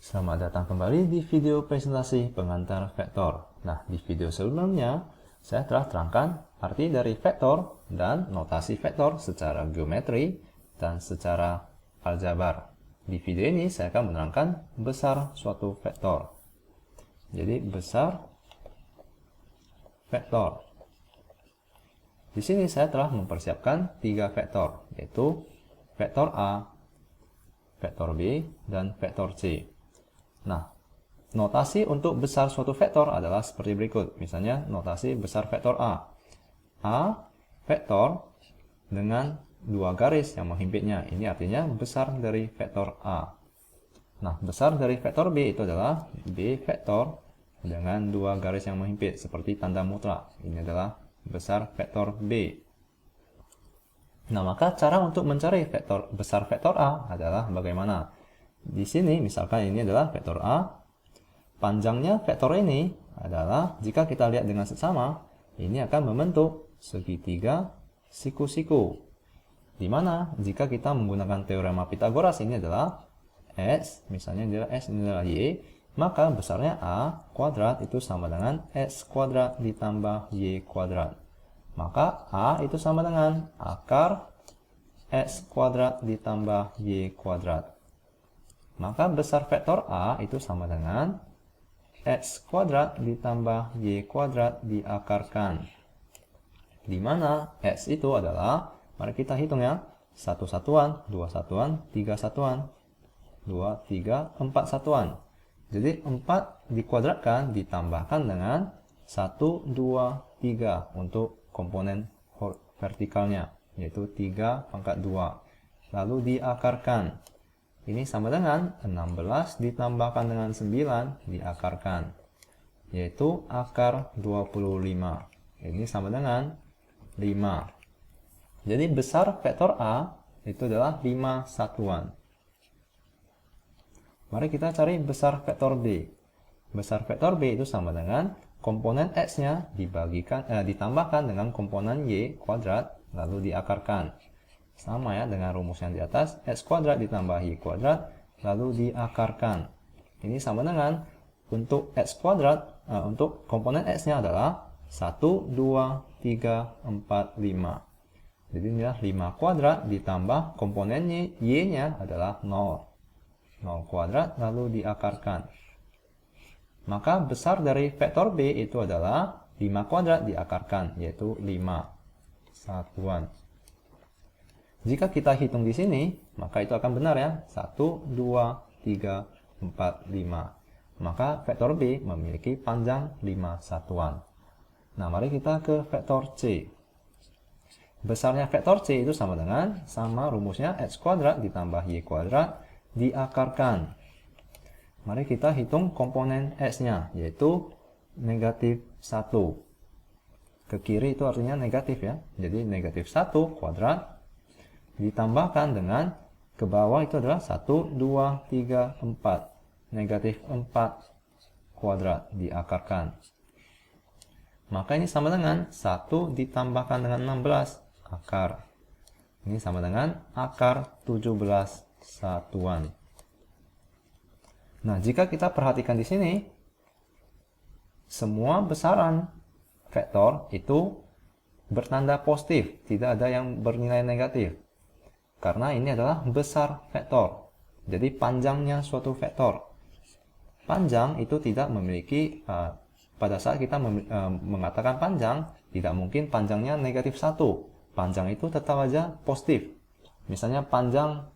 Selamat datang kembali di video presentasi pengantar vektor. Nah, di video sebelumnya, saya telah terangkan arti dari vektor dan notasi vektor secara geometri dan secara aljabar. Di video ini, saya akan menerangkan besar suatu vektor. Jadi, besar vektor. Di sini saya telah mempersiapkan 3 vektor, yaitu vektor A, vektor B, dan vektor C. Nah, notasi untuk besar suatu vektor adalah seperti berikut. Misalnya, notasi besar vektor A. A vektor dengan 2 garis yang menghimpitnya. Ini artinya besar dari vektor A. Nah, besar dari vektor B itu adalah B vektor dengan 2 garis yang menghimpit, seperti tanda mutlak. Ini adalah besar vektor B. Nah, maka cara untuk mencari vektor besar vektor A adalah bagaimana? Di sini, misalkan ini adalah vektor A. Panjangnya vektor ini adalah, jika kita lihat dengan seksama, ini akan membentuk segitiga siku-siku. Di mana, jika kita menggunakan teorema Pythagoras, ini adalah X, misalnya ini adalah X, ini adalah Y, maka besarnya A kuadrat itu sama dengan X kuadrat ditambah Y kuadrat. Maka A itu sama dengan akar X kuadrat ditambah Y kuadrat. Maka besar vektor A itu sama dengan X kuadrat ditambah Y kuadrat diakarkan. Di mana X itu adalah, mari kita hitung ya, 1 satuan, 2 satuan, 3 satuan, 2, 3, 4 satuan. Jadi 4 dikuadratkan ditambahkan dengan 1, 2, 3 untuk komponen vertikalnya, yaitu 3 pangkat 2. Lalu diakarkan. Ini sama dengan 16 ditambahkan dengan 9 diakarkan, yaitu akar 25. Ini sama dengan 5. Jadi besar vektor A itu adalah 5 satuan. Mari kita cari besar vektor B. Besar vektor B itu sama dengan komponen X-nya ditambahkan dengan komponen Y kuadrat lalu diakarkan. Sama ya dengan rumus yang di atas, X kuadrat ditambah Y kuadrat lalu diakarkan. Ini sama dengan untuk X kuadrat, untuk komponen X-nya adalah 1, 2, 3, 4, 5. Jadi inilah 5 kuadrat ditambah komponen Y-nya adalah 0. 0 kuadrat lalu diakarkan. Maka besar dari vektor B itu adalah 5 kuadrat diakarkan, yaitu 5 satuan. Jika kita hitung di sini, maka itu akan benar ya. 1, 2, 3, 4, 5. Maka vektor B memiliki panjang 5 satuan. Nah, mari kita ke vektor C. Besarnya vektor C itu sama dengan, sama rumusnya X kuadrat ditambah Y kuadrat diakarkan. Mari kita hitung komponen X-nya, yaitu negatif 1. Ke kiri itu artinya negatif ya. Jadi negatif 1 kuadrat ditambahkan dengan ke bawah itu adalah 1, 2, 3, 4. Negatif 4 kuadrat diakarkan. Maka ini sama dengan 1 ditambahkan dengan 16 akar. Ini sama dengan akar 17 satuan. Nah, jika kita perhatikan di sini, semua besaran vektor itu bertanda positif, tidak ada yang bernilai negatif. Karena ini adalah besar vektor. Jadi panjangnya suatu vektor. Panjang itu tidak memiliki, pada saat kita mengatakan panjang, tidak mungkin panjangnya negatif 1. Panjang itu tetap aja positif. Misalnya panjang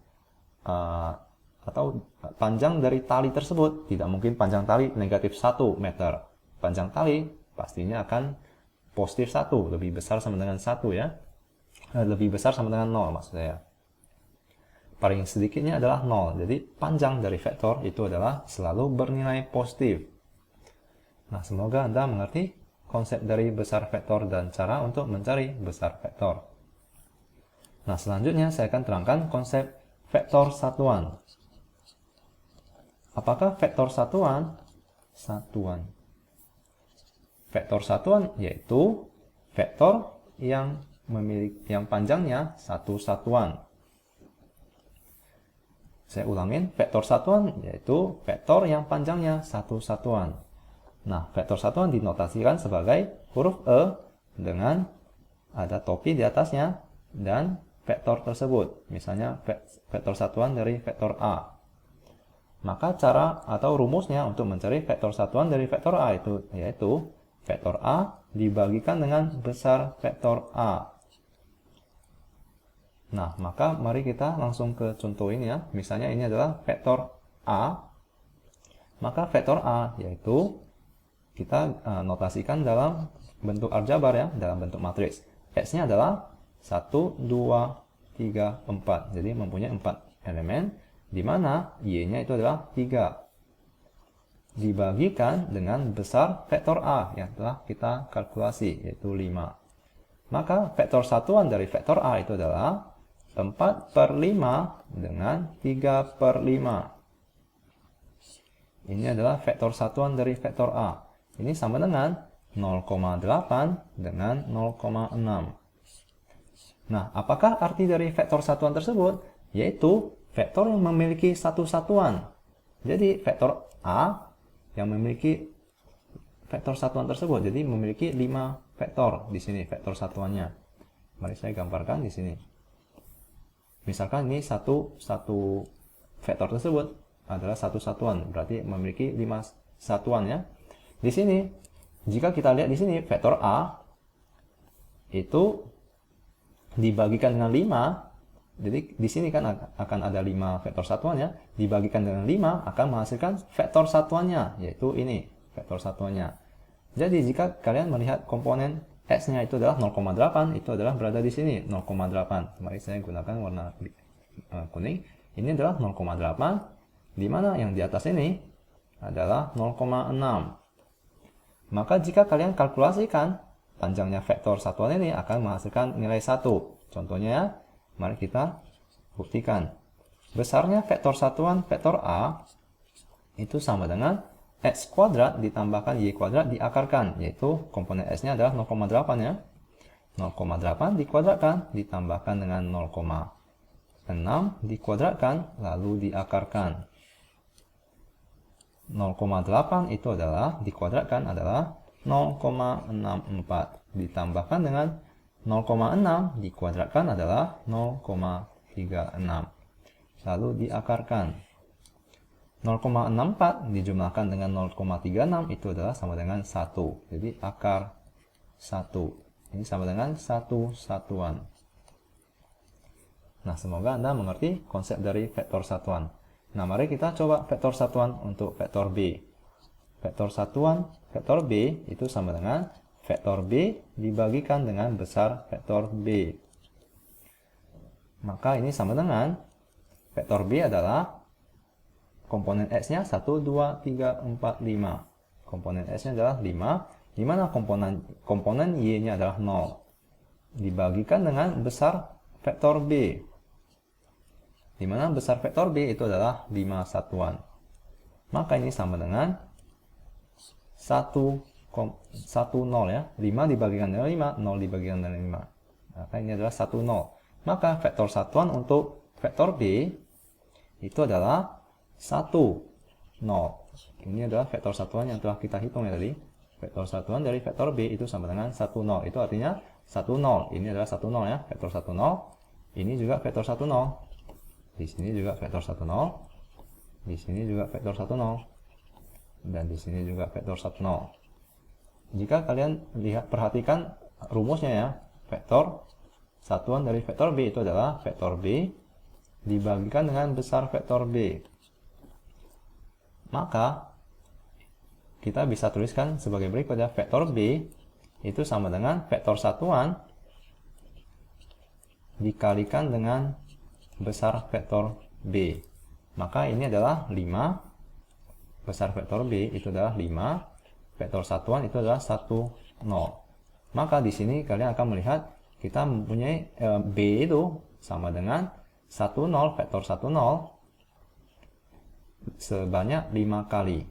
atau panjang dari tali tersebut, tidak mungkin panjang tali negatif 1 meter. Panjang tali pastinya akan positif 1, lebih besar sama dengan 1 ya. Lebih besar sama dengan 0 maksud saya. Paling sedikitnya adalah 0. Jadi panjang dari vektor itu adalah selalu bernilai positif. Nah, semoga Anda mengerti konsep dari besar vektor dan cara untuk mencari besar vektor. Nah, selanjutnya saya akan terangkan konsep vektor satuan. Apakah vektor satuan? Vektor satuan yaitu vektor yang panjangnya 1 satuan. Saya ulangin, vektor satuan yaitu vektor yang panjangnya satu satuan. Nah, vektor satuan dinotasikan sebagai huruf E dengan ada topi di atasnya dan vektor tersebut. Misalnya vektor satuan dari vektor A. Maka cara atau rumusnya untuk mencari vektor satuan dari vektor A itu yaitu vektor A dibagikan dengan besar vektor A. Nah, maka mari kita langsung ke contoh ini ya. Misalnya ini adalah vektor A. Maka vektor A yaitu kita notasikan dalam bentuk aljabar ya, dalam bentuk matriks. X-nya adalah 1, 2, 3, 4. Jadi mempunyai 4 elemen, di mana Y-nya itu adalah 3. Dibagikan dengan besar vektor A yang telah kita kalkulasi, yaitu 5. Maka vektor satuan dari vektor A itu adalah 4/5 dengan 3/5. Ini adalah vektor satuan dari vektor A. Ini sama dengan 0,8 dengan 0,6. Nah, apakah arti dari vektor satuan tersebut? Yaitu vektor yang memiliki satu satuan. Jadi, vektor A yang memiliki vektor satuan tersebut. Jadi, memiliki 5 vektor di sini, vektor satuannya. Mari saya gambarkan di sini. Misalkan ini satu vektor tersebut adalah satu satuan, berarti memiliki 5 satuan ya. Di sini, jika kita lihat di sini vektor A itu dibagikan dengan 5, jadi di sini kan akan ada 5 vektor satuannya, dibagikan dengan 5 akan menghasilkan vektor satuannya, yaitu ini vektor satuannya. Jadi jika kalian melihat komponen X-nya itu adalah 0,8, itu adalah berada di sini 0,8. Mari saya gunakan warna kuning. Ini adalah 0,8, di mana yang di atas ini adalah 0,6. Maka jika kalian kalkulasikan, panjangnya vektor satuan ini akan menghasilkan nilai 1. Contohnya ya, mari kita buktikan. Besarnya vektor satuan vektor A itu sama dengan X kuadrat ditambahkan Y kuadrat diakarkan, yaitu komponen X-nya adalah 0,8 ya. 0,8 dikuadratkan ditambahkan dengan 0,6 dikuadratkan lalu diakarkan. 0,8 itu adalah dikuadratkan adalah 0,64 ditambahkan dengan 0,6 dikuadratkan adalah 0,36 lalu diakarkan. 0,64 dijumlahkan dengan 0,36 itu adalah sama dengan 1. Jadi akar 1. Ini sama dengan 1 satuan. Nah, semoga Anda mengerti konsep dari vektor satuan. Nah, mari kita coba vektor satuan untuk vektor B. Vektor satuan vektor B itu sama dengan vektor B dibagikan dengan besar vektor B. Maka ini sama dengan vektor B adalah komponen X-nya 1, 2, 3, 4, 5. Komponen X-nya adalah 5, di mana komponen Y-nya adalah 0. Dibagikan dengan besar vektor B. Di mana besar vektor B itu adalah 5 satuan. Maka ini sama dengan 1, 0 ya. 5 dibagikan dengan 5, 0 dibagikan dengan 5. Maka ini adalah 1, 0. Maka vektor satuan untuk vektor B itu adalah 1, 0. Ini adalah vektor satuan yang telah kita hitung ya tadi. Vektor satuan dari vektor B itu sama dengan 1, 0. Itu artinya 1, 0. Ini adalah 1, 0 ya. Vektor 1, 0. Ini juga vektor 1, 0. Di sini juga vektor 1, 0. Di sini juga vektor 1, 0. Dan di sini juga vektor 1, 0. Jika kalian perhatikan rumusnya ya. Vektor satuan dari vektor B itu adalah vektor B dibagikan dengan besar vektor B. Maka kita bisa tuliskan sebagai berikut ya. Vektor B itu sama dengan vektor satuan dikalikan dengan besar vektor B. Maka ini adalah 5. Besar vektor B itu adalah 5. Vektor satuan itu adalah 1, 0. Maka di sini kalian akan melihat kita mempunyai B itu sama dengan 1, 0, vektor 1, 0 sebanyak 5 kali.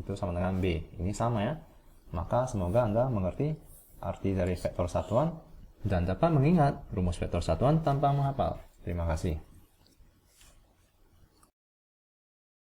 Itu sama dengan B. Ini sama ya. Maka semoga Anda mengerti arti dari vektor satuan dan dapat mengingat rumus vektor satuan tanpa menghafal. Terima kasih.